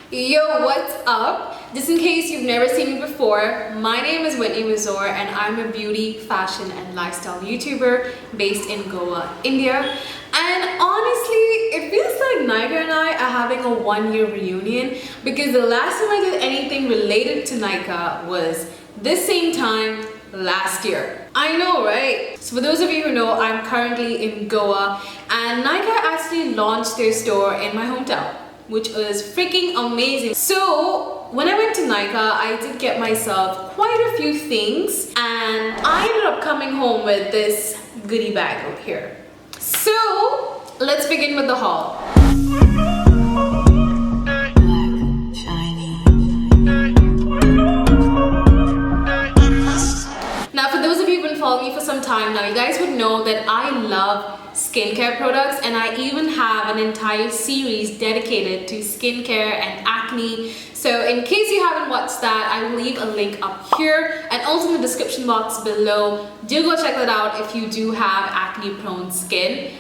Yo, what's up? Just in case you've never seen me before, my name is Whitney Wuzor and I'm a beauty, fashion and lifestyle YouTuber based in Goa, India. And honestly, it feels like Nykaa and I are having a one-year reunion because the last time I did anything related to Nykaa was this same time last year. I know, right? So for those of you who know, I'm currently in Goa and Nykaa actually launched their store in my hometown, which was freaking amazing. So when I went to Nykaa, I did get myself quite a few things and I ended up coming home with this goodie bag over here. So let's begin with the haul. Now, for those of you who've been following me for some time now, you guys would know that I love skincare products and I even have an entire series dedicated to skincare and acne. So in case you haven't watched that, I will leave a link up here and also in the description box below. Do go check that out if you do have acne prone skin.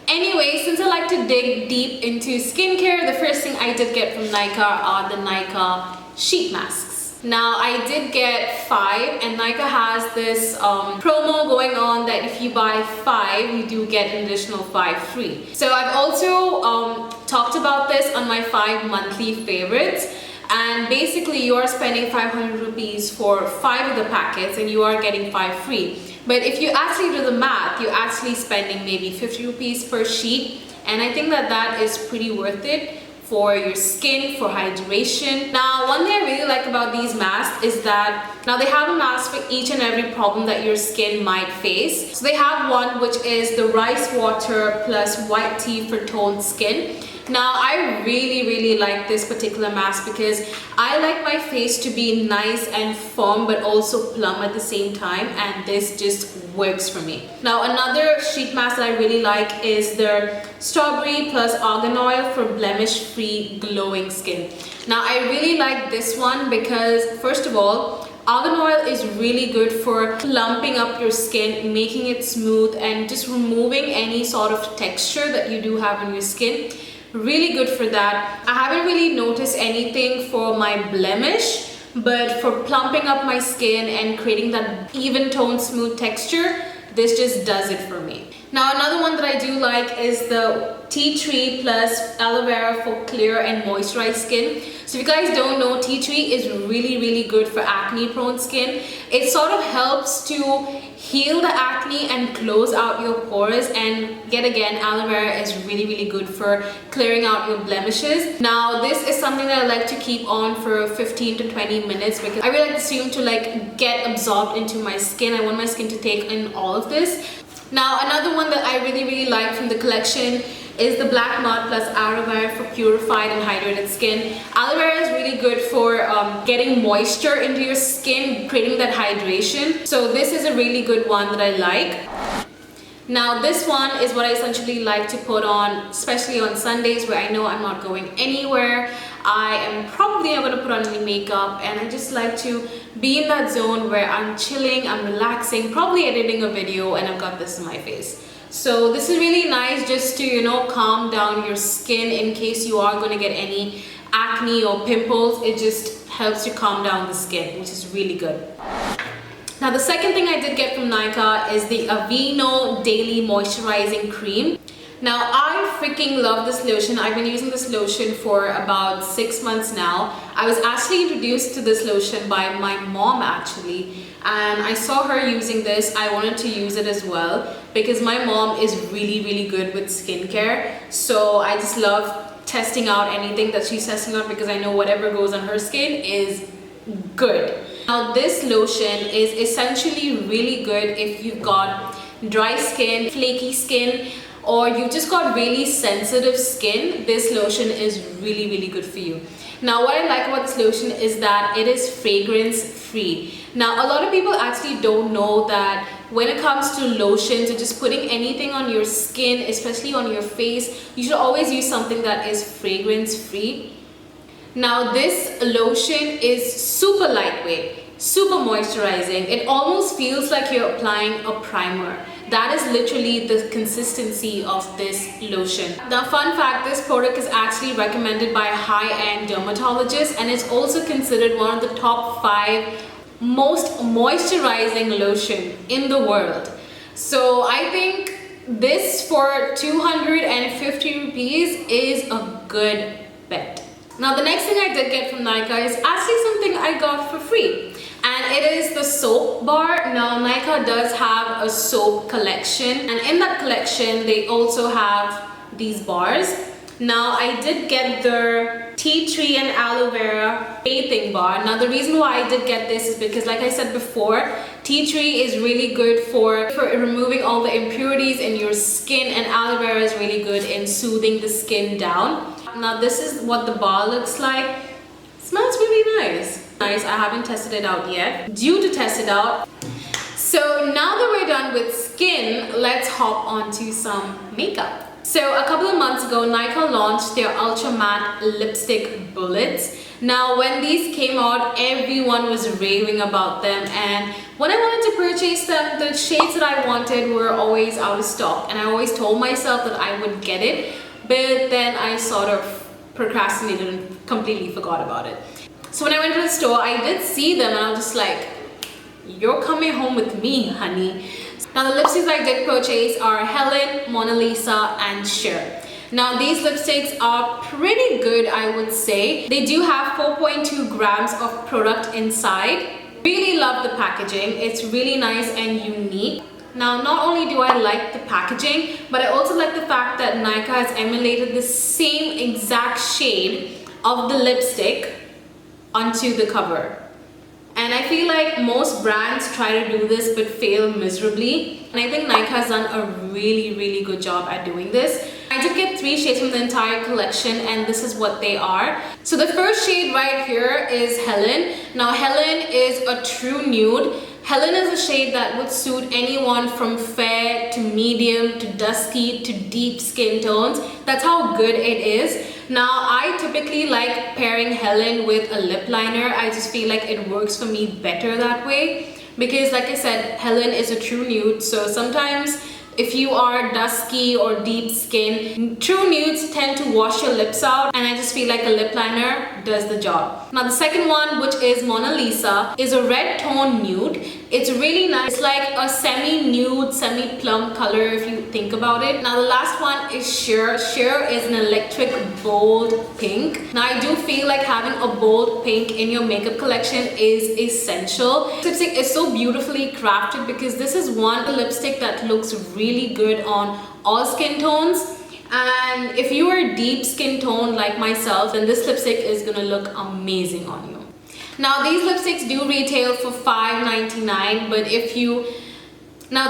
Anyway, since I like to dig deep into skincare, the first thing I did get from Nykaa are the Nykaa sheet masks. Now I did get 5 and Nykaa has this promo going on that if you buy 5 you do get an additional 5 free. So I've also talked about this on my 5 monthly favorites, and basically you are spending 500 rupees for 5 of the packets and you are getting 5 free. But if you actually do the math, you're actually spending maybe 50 rupees per sheet, and I think that that is pretty worth it for your skin, for hydration. Now, one thing I really like about these masks is that now they have a mask for each and every problem that your skin might face. So they have one which is the rice water plus white tea for toned skin. Now, I really like this particular mask because I like my face to be nice and firm but also plump at the same time, and this just works for me. Now, another sheet mask that I really like is their strawberry plus argan oil for blemish-free glowing skin. Now, I really like this one because first of all, argan oil is really good for plumping up your skin, making it smooth and just removing any sort of texture that you do have on your skin. Really good for that. I haven't really noticed anything for my blemish, but for plumping up my skin and creating that even toned smooth texture, this just does it for me. Now, another one that I do like is the tea tree plus aloe vera for clear and moisturized skin. So if you guys don't know, tea tree is really good for acne prone skin. It sort of helps to heal the acne and close out your pores, and yet again, aloe vera is really good for clearing out your blemishes. Now, this is something that I like to keep on for 15 to 20 minutes because I really like the serum to like get absorbed into my skin. I want my skin to take in all of this. Now, another one that I really like from the collection is the black mud plus aloe vera for purified and hydrated skin. Aloe vera is really good for getting moisture into your skin, creating that hydration. So this is a really good one that I like. Now, this one is what I essentially like to put on, especially on Sundays where I know I'm not going anywhere. I am probably not going to put on any makeup, and I just like to be in that zone where I'm chilling, I'm relaxing, probably editing a video, and I've got this in my face. So this is really nice just to, you know, calm down your skin in case you are going to get any acne or pimples. It just helps to calm down the skin, which is really good. Now, the second thing I did get from Nykaa is the Aveeno Daily Moisturizing Cream. Now, I freaking love this lotion. I've been using this lotion for about 6 months now. I was actually introduced to this lotion by my mom actually, and I saw her using this. I wanted to use it as well because my mom is really good with skincare. So I just love testing out anything that she's testing out because I know whatever goes on her skin is good. Now, this lotion is essentially really good if you've got dry skin, flaky skin, or you just got really sensitive skin. This lotion is really good for you. Now, what I like about this lotion is that it is fragrance free. Now, a lot of people actually don't know that when it comes to lotions or just putting anything on your skin, especially on your face, you should always use something that is fragrance free. Now, this lotion is super lightweight. super moisturizing. It almost feels like you're applying a primer. That is literally the consistency of this lotion. Now, fun fact, this product is actually recommended by high-end dermatologists, and it's also considered one of the top 5 most moisturizing lotion in the world. So I think this for 250 rupees is a good bet. Now, the next thing I did get from Nykaa is actually something I got for free. And it is the soap bar. Now, Nykaa does have a soap collection, and in that collection they also have these bars. Now, I did get their tea tree and aloe vera bathing bar. Now, the reason why I did get this is because, like I said before, tea tree is really good for removing all the impurities in your skin, and aloe vera is really good in soothing the skin down. Now, this is what the bar looks like. It smells really nice. I haven't tested it out yet. Due to test it out. So now that we're done with skin, let's hop onto some makeup. So a couple of months ago, Nykaa launched their ultra matte lipstick bullets. Now, when these came out, everyone was raving about them, and when I wanted to purchase them, the shades that I wanted were always out of stock, and I always told myself that I would get it, but then I sort of procrastinated and completely forgot about it. So when I went to the store, I did see them, and I was just like, you're coming home with me, honey. Now, the lipsticks I did purchase are Helen, Mona Lisa, and Cher. Now, these lipsticks are pretty good, I would say. They do have 4.2 grams of product inside. Really love the packaging. It's really nice and unique. Now, not only do I like the packaging, but I also like the fact that Nykaa has emulated the same exact shade of the lipstick onto the cover. And I feel like most brands try to do this but fail miserably. And I think Nykaa has done a really good job at doing this. I did get 3 shades from the entire collection, and this is what they are. So the first shade right here is Helen. Now, Helen is a true nude. Helen is a shade that would suit anyone from fair to medium to dusky to deep skin tones. That's how good it is. Now, I typically like pairing Helen with a lip liner. I just feel like it works for me better that way, because like I said, Helen is a true nude. So sometimes if you are dusky or deep skin, true nudes tend to wash your lips out, and I just feel like a lip liner does the job. Now, the second one, which is Mona Lisa, is a red tone nude. It's really nice. It's like a semi-nude, semi-plum color if you think about it. Now, the last one is Cher. Cher is an electric bold pink. Now, I do feel like having a bold pink in your makeup collection is essential. This lipstick is so beautifully crafted because this is one lipstick that looks really good on all skin tones. And if you are deep skin tone like myself, then this lipstick is gonna look amazing on you. Now, these lipsticks do retail for $5.99, but if you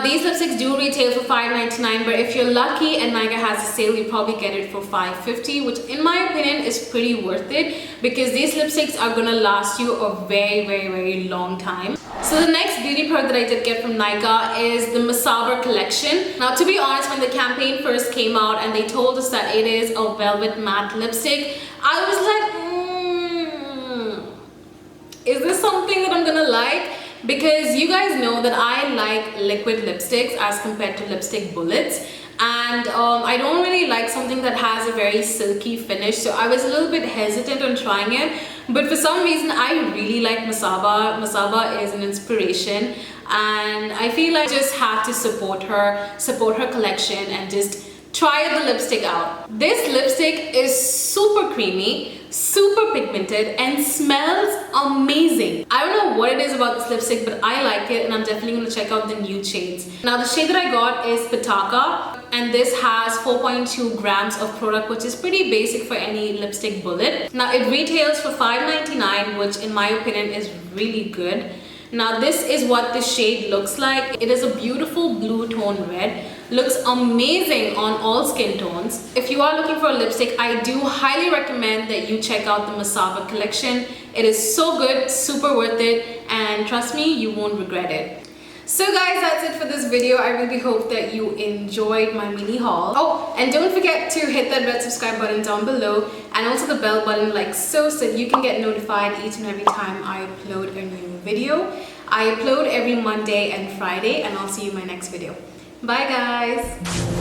these lipsticks do retail for $5.99, but if you're lucky and Nykaa has a sale, you probably get it for $5.50, which in my opinion is pretty worth it, because these lipsticks are gonna last you a very long time. So the next beauty product that I did get from Nykaa is the Masaber collection. Now, to be honest, when the campaign first came out and they told us that it is a velvet matte lipstick, I was like, is this something that I'm gonna like? Because you guys know that I like liquid lipsticks as compared to lipstick bullets, and I don't really like something that has a very silky finish, so I was a little bit hesitant on trying it. But for some reason, I really like Masaber. Masaber is an inspiration, and I feel like I just had to support her collection and just try the lipstick out. This lipstick is super creamy, super pigmented, and smells amazing. I don't know what it is about this lipstick, but I like it, and I'm definitely going to check out the nude shades. Now, the shade that I got is Pitaka, and this has 4.2 grams of product, which is pretty basic for any lipstick bullet. Now, it retails for $5.99, which in my opinion is really good. Now, this is what the shade looks like. It is a beautiful blue tone red. Looks amazing on all skin tones. If you are looking for a lipstick, I do highly recommend that you check out the Masaber collection. It is so good, super worth it, and trust me, you won't regret it. So guys, that's it for this video. I really hope that you enjoyed my mini haul. Oh, and don't forget to hit that red subscribe button down below and also the bell button like so you can get notified each and every time I upload a new video. I upload every Monday and Friday, and I'll see you in my next video. Bye guys!